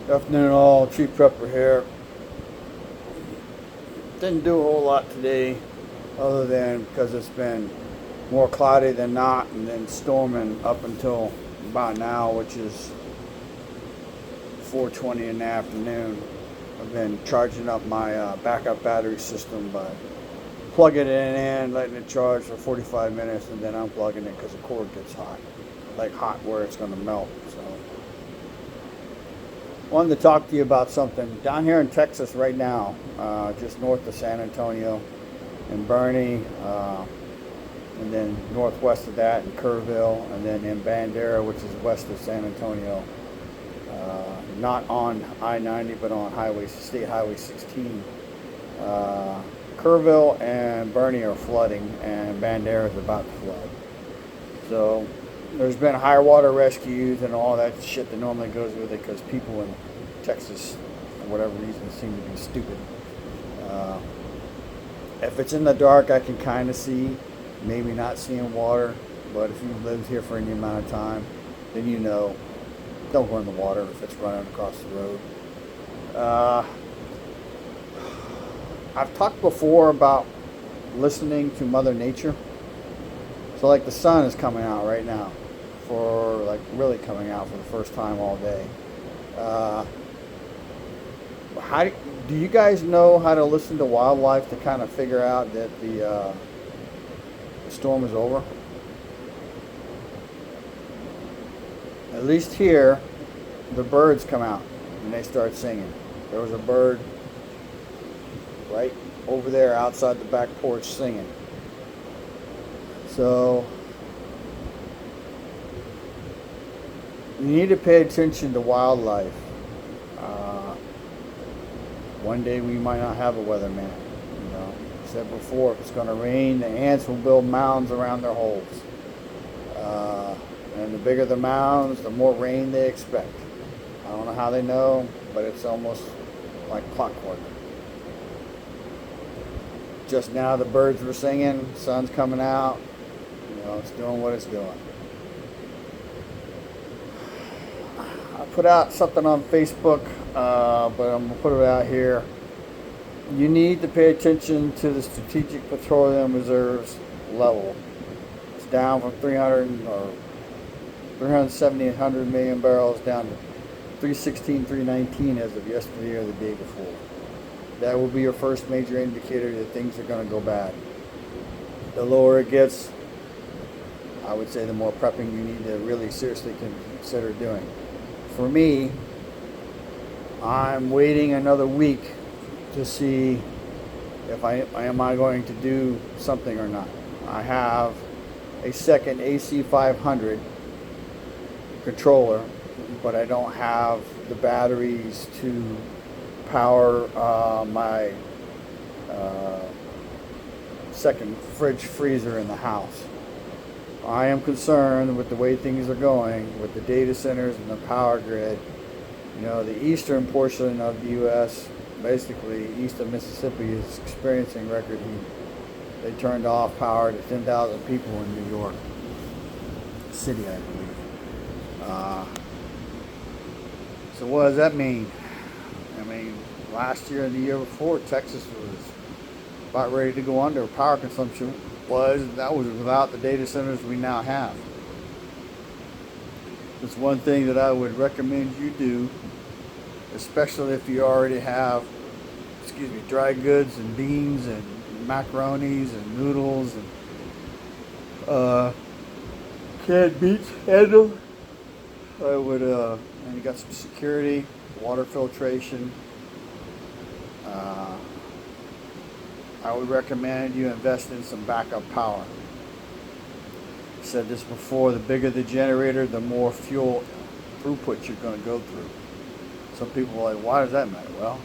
Afternoon all, Chief Prepper here. Didn't do a whole lot today other than because it's been more cloudy than not and then storming up until about now, which is 4:20 in the afternoon. I've been charging up my backup battery system by plugging it in, letting it charge for 45 minutes, and then unplugging it because the cord gets hot. Like hot where it's going to melt. So wanted to talk to you about something down here in Texas right now, just north of San Antonio and Bernie, and then northwest of that in Kerrville, and then in Bandera, which is west of San Antonio, not on I-90 but on State Highway 16. Kerrville and Bernie are flooding, and Bandera is about to flood. So there's been high water rescues and all that shit that normally goes with it because people in Texas, for whatever reason, seem to be stupid. If it's in the dark, I can kind of see, maybe not seeing water, but if you've lived here for any amount of time, then you know, don't go in the water if it's running across the road. I've talked before about listening to Mother Nature. So like the sun is coming out right now, for like really coming out for the first time all day. How do you guys know how to listen to wildlife to kind of figure out that the storm is over? At least here, the birds come out and they start singing. There was a bird right over there outside the back porch singing. So you need to pay attention to wildlife. One day we might not have a weatherman. You know, I said before, if it's going to rain, the ants will build mounds around their holes. And the bigger the mounds, the more rain they expect. I don't know how they know, but it's almost like clockwork. Just now the birds were singing, sun's coming out. You know, it's doing what it's doing. I put out something on Facebook, but I'm going to put it out here. You need to pay attention to the Strategic Petroleum Reserves level. It's down from 370 and 100 million barrels down to 316, 319 as of yesterday or the day before. That will be your first major indicator that things are going to go bad. The lower it gets, I would say the more prepping you need to really seriously consider doing. For me, I'm waiting another week to see if am I going to do something or not. I have a second AC500 controller, but I don't have the batteries to power my second fridge freezer in the house. I am concerned with the way things are going with the data centers and the power grid. You know, the eastern portion of the U.S., basically east of Mississippi, is experiencing record heat. They turned off power to 10,000 people in New York City, I believe. So what does that mean? I mean, last year and the year before, Texas was about ready to go under. Power consumption that was without the data centers we now have. It's one thing that I would recommend you do, especially if you already have, dry goods and beans and macaronis and noodles and canned meats handled. I would, and you got some security, water filtration. I would recommend you invest in some backup power. I said this before, the bigger the generator, the more fuel throughput you're going to go through. Some people are like, why does that matter? Well,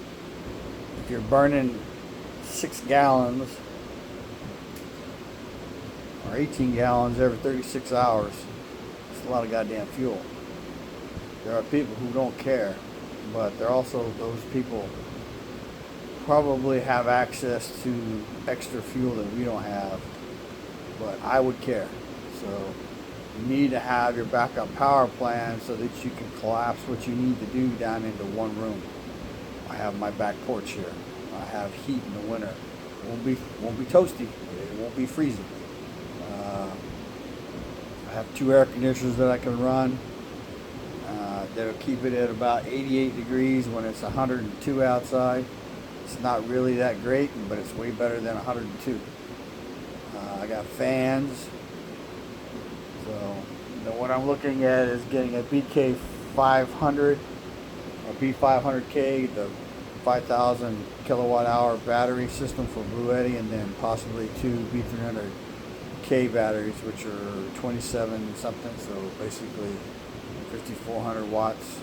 if you're burning 6 gallons or 18 gallons every 36 hours, it's a lot of goddamn fuel. There are people who don't care, but there are also those people probably have access to extra fuel that we don't have, but I would care. So You need to have your backup power plan so that you can collapse what you need to do down into one room. I have my back porch here. I have heat in the winter. It won't be toasty. It won't be freezing. I have 2 air conditioners that I can run. That'll keep it at about 88 degrees when it's 102 outside. It's not really that great, but it's way better than 102. I got fans. So what I'm looking at is getting a BK 500 or B500K, the 5,000 kilowatt hour battery system for Blue Eddy, and then possibly 2 B300K batteries, which are 27 something, so basically 5,400 watts.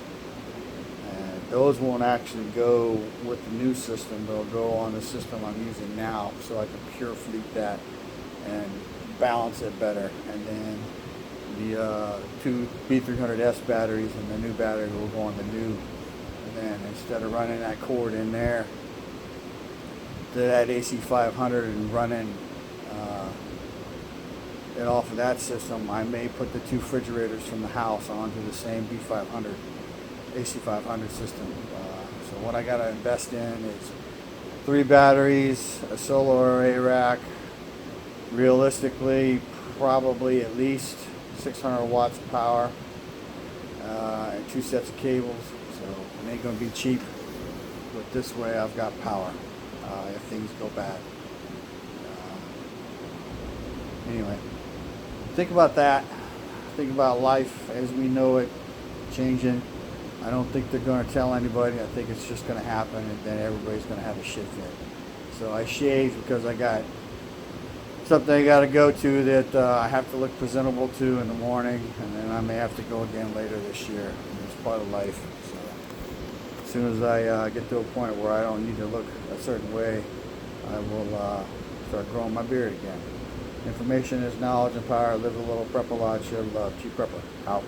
And those won't actually go with the new system. They'll go on the system I'm using now, so I can pure fleet that and balance it better. And then the 2 B300S batteries and the new battery will go on the new. And then instead of running that cord in there to that AC500 and running it off of that system, I may put the 2 refrigerators from the house onto the same B500 AC500 system. So what I got to invest in is 3 batteries, a solar array rack, realistically probably at least 600 watts of power, and 2 sets of cables. So it ain't going to be cheap, but this way I've got power if things go bad. Anyway, think about that. Think about life as we know it changing. I don't think they're going to tell anybody. I think it's just going to happen, and then everybody's going to have a shit fit. So I shaved because I got something I got to go to that I have to look presentable to in the morning, and then I may have to go again later this year. It's part of life. So as soon as I get to a point where I don't need to look a certain way, I will start growing my beard again. Information is knowledge and power. Live a little, prep a lot, share love. Chief Prepper, out.